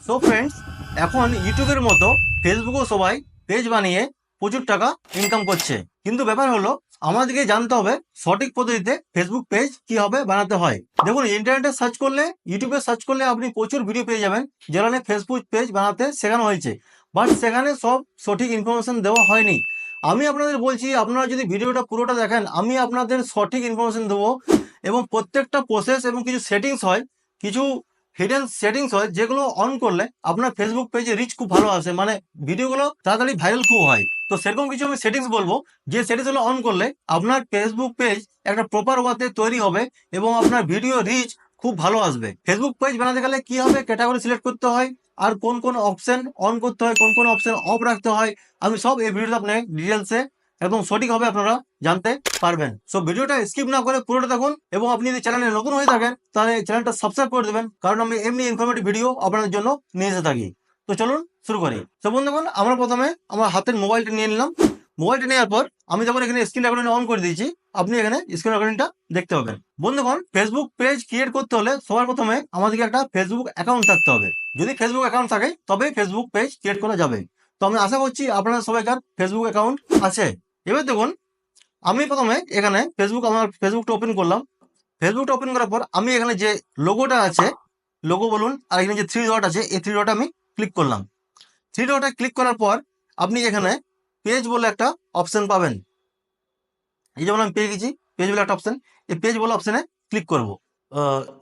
So friends, এখন ইউটিউবের মতো ফেসবুকও সবাই পেজ বানিয়ে প্রচুর টাকা ইনকাম করছে। কিন্তু ব্যাপার হলো আমাদেরকে জানতে হবে সঠিক পদ্ধতিতে ফেসবুক পেজ কিভাবে বানাতে হয়। দেখুন, ইন্টারনেটে সার্চ করলে, ইউটিউবে সার্চ করলে আপনি প্রচুর ভিডিও পেয়ে যাবেন যেখানে ফেসবুক পেজ বানাতে শেখানো হয়েছে, বাট সেখানে সব সঠিক ইনফরমেশন দেওয়া হয়নি। আমি আপনাদের বলছি, আপনারা যদি ভিডিওটা পুরোটা দেখেন, আমি আপনাদের সঠিক ইনফরমেশন দেবো এবং প্রত্যেকটা প্রসেস এবং কিছু সেটিংস হয়, কিছু হিডেন সেটিংস হয় যেগুলো অন করলে আপনার ফেসবুক পেজে রিচ খুব ভালো আসে, মানে ভিডিওগুলো তাড়াতাড়ি ভাইরাল খুব হয়। তো সেরকম কিছু আমি সেটিংস বলবো, যে সেটিংসগুলো অন করলে আপনার ফেসবুক পেজ একটা প্রপার ওয়াতে তৈরি হবে এবং আপনার ভিডিও রিচ খুব ভালো আসবে। ফেসবুক পেজ বানাতে গেলে কি হবে, ক্যাটাগরি সিলেক্ট করতে হয়, আর কোন কোন অপশন অন করতে হয়, কোন কোন অপশন অফ রাখতে হয়, আমি সব এই ভিডিওতে আপনাকে ডিটেলসে একদম সঠিকভাবে আপনারা জানতে পারবেন। সো ভিডিওটা স্কিপ না করে পুরোটা দেখুন, এবং আপনি যদি চ্যানেলে নতুন হয়ে থাকেন তাহলে চ্যানেলটা সাবস্ক্রাইব করে দেবেন, কারণ আমি এমনি ইনফরমেটিভ ভিডিও আপনাদের জন্য নিয়ে এসে থাকি। তো চলুন শুরু করি। তো বন্ধুগণ, আমরা প্রথমে আমার হাতের মোবাইলটা নিয়ে নিলাম। মোবাইলটা নেওয়ার পর আমি যখন এখানে স্ক্রিন রেকর্ডিং অন করে দিয়েছি, আপনি এখানে স্ক্রিন রেকর্ডিংটা দেখতে পাবেন। বন্ধুগণ, ফেসবুক পেজ ক্রিয়েট করতে হলে সবার প্রথমে আমাদেরকে একটা ফেসবুক অ্যাকাউন্ট থাকতে হবে। যদি ফেসবুক অ্যাকাউন্ট থাকে তবেই ফেসবুক পেজ ক্রিয়েট করা যাবে। তো আমি আশা করছি আপনাদের সবাইকার ফেসবুক অ্যাকাউন্ট আছে। এবার দেখুন, আমি প্রথমে এখানে আমার ফেসবুকটা ওপেন করলাম। ফেসবুকটা ওপেন করার পর আমি এখানে যে লোগোটা আছে, লোগো বলুন, আর এখানে যে থ্রি ডট আছে, এই থ্রি ডটে আমি ক্লিক করলাম। থ্রি ডটে ক্লিক করার পর আপনি এখানে পেজ বলে একটা অপশন পাবেন। এই যেমন আমি পেয়ে গেছি পেজ বলে একটা অপশন, এই পেজ বলে অপশনে ক্লিক করব।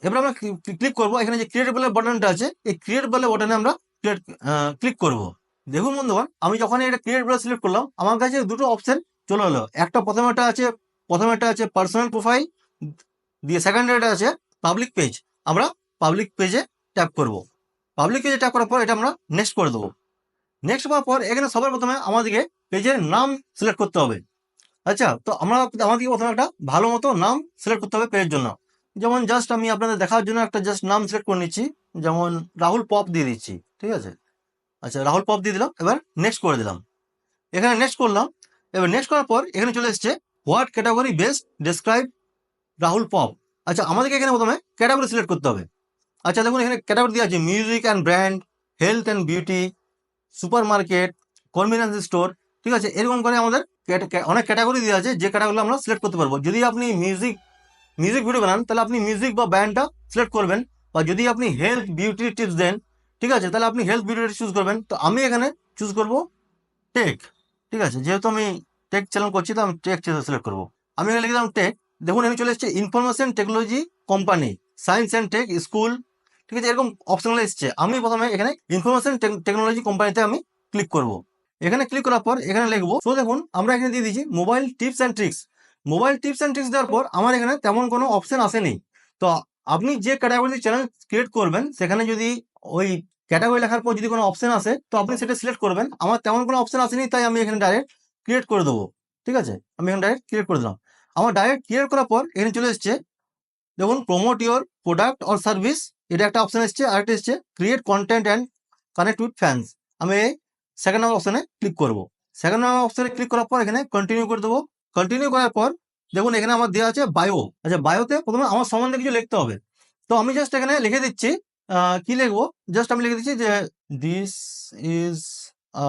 এবার আমরা ক্লিক করব, এখানে যে ক্রিয়েট বলে বাটনটা আছে, এই ক্রিয়েট বলে বাটনে আমরা ক্লিক করব। দেখুন বন্ধুগণ, আমি যখন এটা ক্রিয়েট বলে সিলেক্ট করলাম, আমার কাছে দুটো অপশন চলে এলো। প্রথমেটা আছে পার্সোনাল প্রোফাইল, দিয়ে সেকেন্ডারিটা আছে পাবলিক পেজ। আমরা পাবলিক পেজে ট্যাপ করব। পাবলিক পেজে ট্যাপ করার পর এটা আমরা নেক্সট করে দেবো। নেক্সট হওয়ার পর এখানে সবার প্রথমে আমাদেরকে পেজের নাম সিলেক্ট করতে হবে। আচ্ছা, তো আমাদেরকে প্রথমে একটা ভালো মতো নাম সিলেক্ট করতে হবে পেজের জন্য। যেমন জাস্ট আমি আপনাদের দেখার জন্য একটা জাস্ট নাম সিলেক্ট করে নিচ্ছি, যেমন রাহুল পপ দিয়ে দিচ্ছি, ঠিক আছে। আচ্ছা, রাহুল পপ দিয়ে দিলাম, এবার নেক্সট করে দিলাম। এখানে নেক্সট করলাম। এবার নেক্সট করার পর এখানে চলে এসছে what category best describe Rahul pop. আচ্ছা, আমাদেরকে এখানে প্রথমে ক্যাটাগরি সিলেক্ট করতে হবে। আচ্ছা দেখুন, এখানে ক্যাটাগরি দেওয়া আছে music and brand, health and beauty, super market, convenience store, ঠিক আছে। এরকম করে আমাদের অনেক ক্যাটাগরি দেওয়া আছে, যে ক্যাটাগরি আমরা সিলেক্ট করতে পারবো। যদি আপনি মিউজিক ভিডিও বানান তাহলে আপনি মিউজিক বা ব্যান্ডটা সিলেক্ট করবেন, বা যদি আপনি হেলথ বিউটি টিপস দেন, ঠিক আছে, তাহলে আপনি হেলথ বিউটি চুজ করবেন। তো আমি এখানে চুজ করব টেক, ঠিক আছে, যেহেতু আমি টেক চ্যানেল করছি তো আমি টেক সিলেক্ট করবো। আমি এখানে লিখে দিলাম টেক। দেখুন, এখানে চলে এসছে information technology company, science and tech school, ঠিক আছে, এরকম অপশনগুলো এসছে। আমি প্রথমে এখানে ইনফরমেশন টেকনোলজি কোম্পানিতে আমি ক্লিক করব। এখানে ক্লিক করার পর এখানে লিখবো, তো দেখুন আমরা এখানে দিয়ে দিয়েছি mobile tips and tricks. Mobile tips and tricks দেওয়ার পর আমার এখানে তেমন কোনো অপশন আসেনি। তো আপনি যে ক্যাটাগরি চ্যানেল ক্রিয়েট করবেন সেখানে যদি ওই ক্যাটাগরি লেখার পর যদি কোনো অপশন আসে তো আপনি সেটা সিলেক্ট করবেন। আমার তেমন কোনো অপশন আসেনি, তাই আমি এখানে ডাইরেক্ট ক্রিয়েট করে দেবো, ঠিক আছে। আমি এখানে ডাইরেক্ট ক্রিয়েট করে দিলাম। আমার ডাইরেক্ট ক্রিয়েট করার পর এখানে চলে এসছে, দেখুন promote your product or service, এটা একটা অপশন এসছে। আরেকটা এসছে create content and connect with fans. আমি এই সেকেন্ড নাম্বার অপশনে ক্লিক করব। সেকেন্ড নাম্বার অপশনে ক্লিক করার পর এখানে কন্টিনিউ করে দেবো। কন্টিনিউ করার পর দেখুন এখানে আমার দেওয়া আছে বায়ো। আচ্ছা, বায়োতে প্রথমে আমার সম্বন্ধে কিছু লিখতে হবে। তো আমি জাস্ট এখানে লিখে দিচ্ছি, কি লিখবো, জাস্ট আমি লিখে দিচ্ছি যে this is a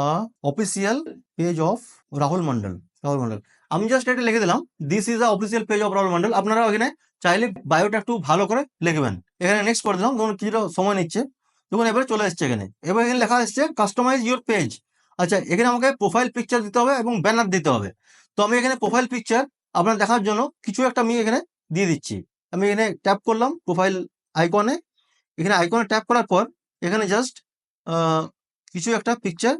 official page of Rahul Mondal. Rahul Mondal, আমি জাস্ট এটা লিখে দিলাম, this is a official page of Rahul Mondal. আপনারা এখানে চাইলে বায়োটা একটু ভালো করে লিখবেন। এখানে নেক্সট করে দিলাম, ধরুন কিছুটা সময় নিচ্ছে। দেখুন এবারে চলে এসছে এখানে। এবার এখানে লেখা এসছে কাস্টমাইজ ইউর পেজ। আচ্ছা, এখানে আমাকে প্রোফাইল পিকচার দিতে হবে এবং ব্যানার দিতে হবে। তো আমি এখানে প্রোফাইল পিকচার আপনার দেখার জন্য কিছু একটা আমি এখানে দিয়ে দিচ্ছি। আমি এখানে ট্যাপ করলাম প্রোফাইল আইকনে। এখানে আইকনে ট্যাপ করার পর এখানে জাস্ট কিছু একটা পিকচার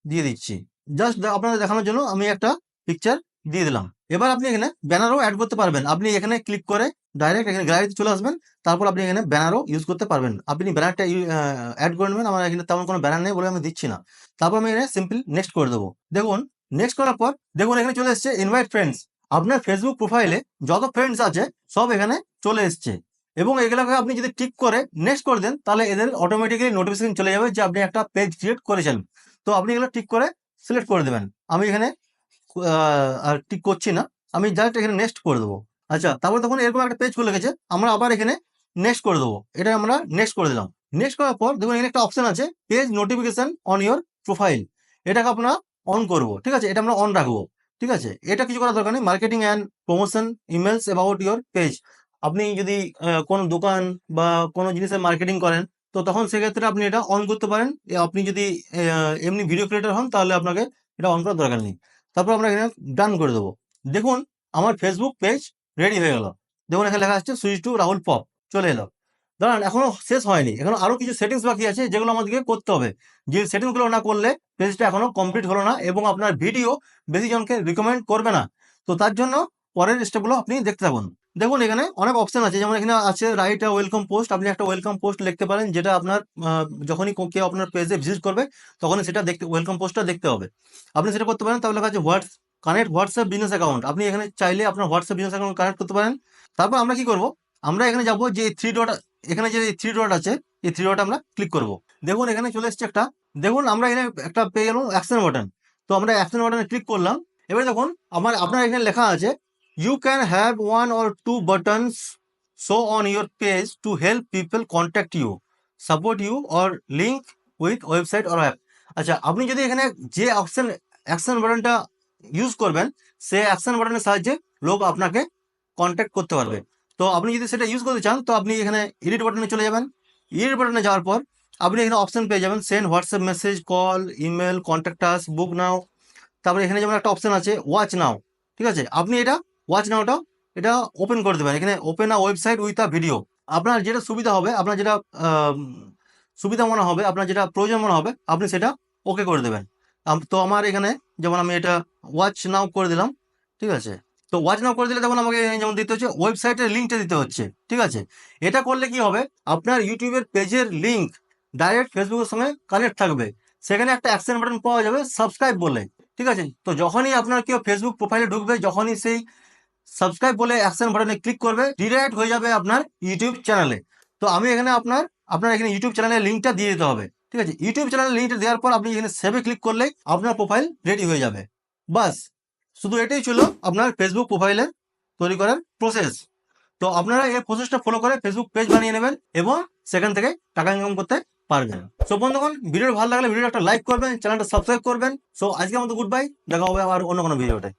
দিয়ে দিচ্ছি। জাস্ট আপনাদের দেখানোর জন্য আমি একটা পিকচার দিয়ে দিলাম। এবার আপনি এখানে ব্যানারও অ্যাড করতে পারবেন। আপনি এখানে ক্লিক করে ডাইরেক্ট এখানে গ্যালারিতে চলে আসবেন, তারপর আপনি এখানে ব্যানারও ইউজ করতে পারবেন। আপনি ব্যানারটা অ্যাড করে নেবেন। আমার এখানে তেমন কোনো ব্যানার নেই বলে আমি দিচ্ছি না। তারপর আমি এখানে সিম্পল নেক্সট করে দেবো। দেখুন নেক্সট করার পর দেখুন এখানে চলে এসছে ইনভাইট ফ্রেন্ডস। আপনার ফেসবুক প্রোফাইলে যত ফ্রেন্ডস আছে সব এখানে চলে এসছে, এবং এগুলোকে আপনি যদি টিক করে নেক্সট করে দেন তাহলে এদের অটোমেটিক্যালি নোটিফিকেশন চলে যাবে যে আপনি একটা পেজ ক্রিয়েট করেছেন। তো আপনি এগুলো টিক করে সিলেক্ট করে দেবেন। আমি এখানে আর টিক করছি না, আমি জাস্ট এখানে নেক্সট করে দেবো। আচ্ছা, তারপর দেখুন এরকম একটা পেজ খুলে গেছে। আমরা আবার এখানে নেক্সট করে দেবো। এটা আমরা নেক্সট করে দিলাম। নেক্সট করার পর দেখুন এখানে একটা অপশন আছে page notification on your profile, এটাকে আপনারা অন করব, ঠিক আছে, এটা আমরা অন রাখবো। ঠিক আছে, এটা কিছু করার দরকার নেই। Marketing and promotion emails about your page, আপনি যদি কোনো দোকান বা কোনো জিনিসের মার্কেটিং করেন, তো তখন সেক্ষেত্রে আপনি এটা অন করতে পারেন। আপনি যদি এমনি ভিডিও ক্রিয়েটর হন তাহলে আপনাকে এটা অন করার দরকার নেই। তারপর আমরা এখানে ডান করে দেবো। দেখুন আমার ফেসবুক পেজ রেডি হয়ে গেল। দেখুন এখানে লেখা আসছে সুইচ টু রাহুল পপ, চলে এলো। দাঁড়ান, এখনো শেষ হয়নি, এখনো আরো কিছু সেটিংস বাকি আছে যেগুলো আমাদেরকে করতে হবে। যে সেটিংসগুলো না করলে পেজটা এখনো কমপ্লিট হলো না এবং আপনার ভিডিও বেশি জনকে রিকমেন্ড করবে না। তো তার জন্য পরের স্টেপগুলো আপনি দেখতে থাকুন। দেখুন এখানে অনেক অপশন আছে, যেমন এখানে আছে রাইট আ ওয়েলকাম পোস্ট, আপনি একটা ওয়েলকাম পোস্ট লিখতে পারেন, যেটা আপনার যখনই কেউ আপনার পেজে ভিজিট করবে তখনই সেটা দেখতে, ওয়েলকাম পোস্টটা দেখতে হবে। আপনি সেটা করতে পারেন। তাহলে লেখা আছে কানেক্ট হোয়াটসঅ্যাপ বিজনেস অ্যাকাউন্ট, আপনি এখানে চাইলে আপনার হোয়াটসঅ্যাপ বিজনেস অ্যাকাউন্ট কানেক্ট করতে পারেন। তারপর আমরা কি করব, আমরা এখানে যাব যে থ্রি ডট, এখানে যে থ্রি ডট আছে এই থ্রি ডট আমরা ক্লিক করব। দেখুন এখানে চলে এসছে একটা, দেখুন আমরা এখানে একটা পেয়ে গেলাম অ্যাকশন বাটন। তো আমরা অ্যাকশন বাটনে ক্লিক করলাম। এবারে দেখুন আপনার এখানে লেখা আছে you can have one or two buttons show on your page to help people contact you, support you or link with website or app. আচ্ছা, আপনি যদি এখানে যে অ্যাকশন বাটনটা ইউজ করবেন, সেই অ্যাকশন বাটনের সাহায্যে লোক আপনাকে কন্ট্যাক্ট করতে পারবে। তো আপনি যদি সেটা ইউজ করতে চান তো আপনি এখানে এডিট বাটনে চলে যাবেন। এডিট বাটনে যাওয়ার পর আপনি এখানে অপশন পেয়ে যাবেন send WhatsApp message, call, email, contact us, book now. তারপরে এখানে যেমন একটা অপশন আছে ওয়াচ নাও, ঠিক আছে, আপনি এটা ওয়াচ নাওটা এটা ওপেন করে দেবেন। এখানে open a website with a video, আপনার যেটা সুবিধা হবে, আপনার যেটা সুবিধা মনে হবে, আপনার যেটা প্রয়োজন মনে হবে আপনি সেটা ওকে করে দেবেন। তো আমার এখানে যেমন আমি এটা ওয়াচ নাও করে দিলাম, ঠিক আছে। তো ওয়াচ নাও করে দিলে তখন আমাকে এখানে যেমন দিতে হচ্ছে ওয়েবসাইটের লিঙ্কটা দিতে হচ্ছে, ঠিক আছে। এটা করলে কি হবে, আপনার ইউটিউবের পেজের লিঙ্ক ডাইরেক্ট ফেসবুকের সঙ্গে কানেক্ট থাকবে। সেখানে একটা অ্যাকশন বাটন পাওয়া যাবে সাবস্ক্রাইব বলে, ঠিক আছে। তো যখনই আপনার কেউ ফেসবুক প্রোফাইলে ঢুকবে, যখনই সেই সাবস্ক্রাইব বলে অ্যাকশন বাটনে ক্লিক করবে, ডিরেক্ট হয়ে যাবে আপনার ইউটিউব চ্যানেলে। তো আমি এখানে আপনার এখানে ইউটিউব চ্যানেলের লিঙ্কটা দিয়ে দিতে হবে, ঠিক আছে। ইউটিউব চ্যানেলের লিঙ্কটা দেওয়ার পর আপনি এখানে সেভে ক্লিক করলেই আপনার প্রোফাইল রেডি হয়ে যাবে। বাস, শুধু এটাই ছিল আপনার ফেসবুক প্রোফাইলের তৈরি করার প্রসেস। তো আপনারা এই প্রসেসটা ফলো করে ফেসবুক পেজ বানিয়ে নেবেন এবং সেখান থেকে টাকা ইনকাম করতে পারবেন। সো বন্ধুগণ, ভিডিও ভালো লাগলে ভিডিওটা একটা লাইক করবেন, চ্যানেলটা সাবস্ক্রাইব করবেন। সো আজকের মতো গুড বাই, দেখা হবে আবার অন্য কোনো ভিডিওতে।